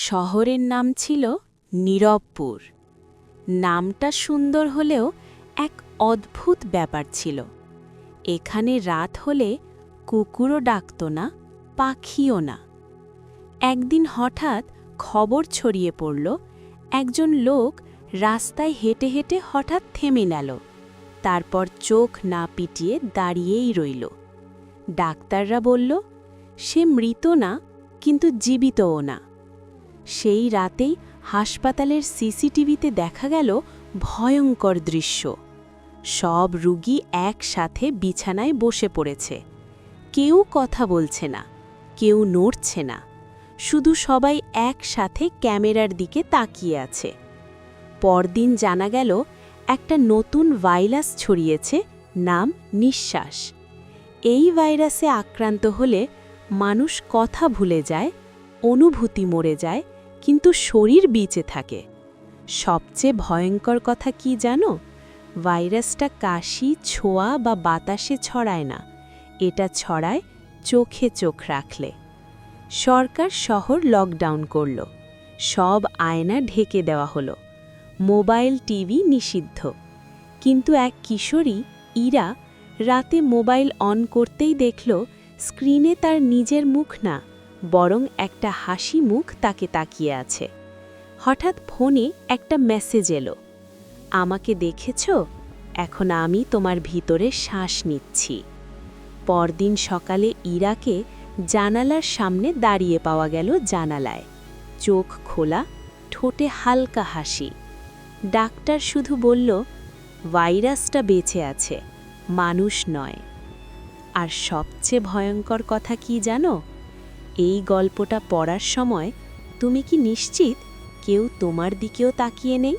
শহরের নাম ছিল নীরবপুর। নামটা সুন্দর হলেও এক অদ্ভুত ব্যাপার ছিল। এখানে রাত হলে কুকুরও ডাকত না, পাখিও না। একদিন হঠাৎ খবর ছড়িয়ে পড়ল, একজন লোক রাস্তায় হেঁটে হেঁটে হঠাৎ থেমে গেল। তারপর চোখ না পিটিয়ে দাঁড়িয়েই রইল। ডাক্তাররা বলল, সে মৃত না, কিন্তু জীবিতও না। সেই রাতেই হাসপাতালের সিসিটিভিতে দেখা গেল ভয়ঙ্কর দৃশ্য। সব রোগী একসাথে বিছানায় বসে পড়েছে। কেউ কথা বলছে না, কেউ নড়ছে না, শুধু সবাই একসাথে ক্যামেরার দিকে তাকিয়ে আছে। পরদিন জানা গেল একটা নতুন ভাইরাস ছড়িয়েছে, নাম নিঃশ্বাস। এই ভাইরাসে আক্রান্ত হলে মানুষ কথা ভুলে যায়, অনুভূতি মরে যায়, কিন্তু শরীর বেঁচে থাকে। সবচেয়ে ভয়ঙ্কর কথা কি জানো? ভাইরাসটা কাশি, ছোঁয়া বা বাতাসে ছড়ায় না, এটা ছড়ায় চোখে চোখ রাখলে। সরকার শহর লকডাউন করল, সব আয়না ঢেকে দেওয়া হলো, মোবাইল টিভি নিষিদ্ধ। কিন্তু এক কিশোরী ইরা রাতে মোবাইল অন করতেই দেখল স্ক্রিনে তার নিজের মুখ না, বরং একটা হাসি মুখ তাকে তাকিয়ে আছে। হঠাৎ ফোনে একটা মেসেজ এলো, আমাকে দেখেছ? এখন আমি তোমার ভিতরে শ্বাস নিচ্ছি। পরদিন সকালে ইরাকে জানালার সামনে দাঁড়িয়ে পাওয়া গেল, জানালায় চোখ খোলা, ঠোঁটে হালকা হাসি। ডাক্তার শুধু বলল, ভাইরাসটা বেঁচে আছে, মানুষ নয়। আর সবচেয়ে ভয়ঙ্কর কথা কি জানো? এই গল্পটা পড়ার সময় তুমি কি নিশ্চিত কেউ তোমার দিকেও তাকিয়ে নেই?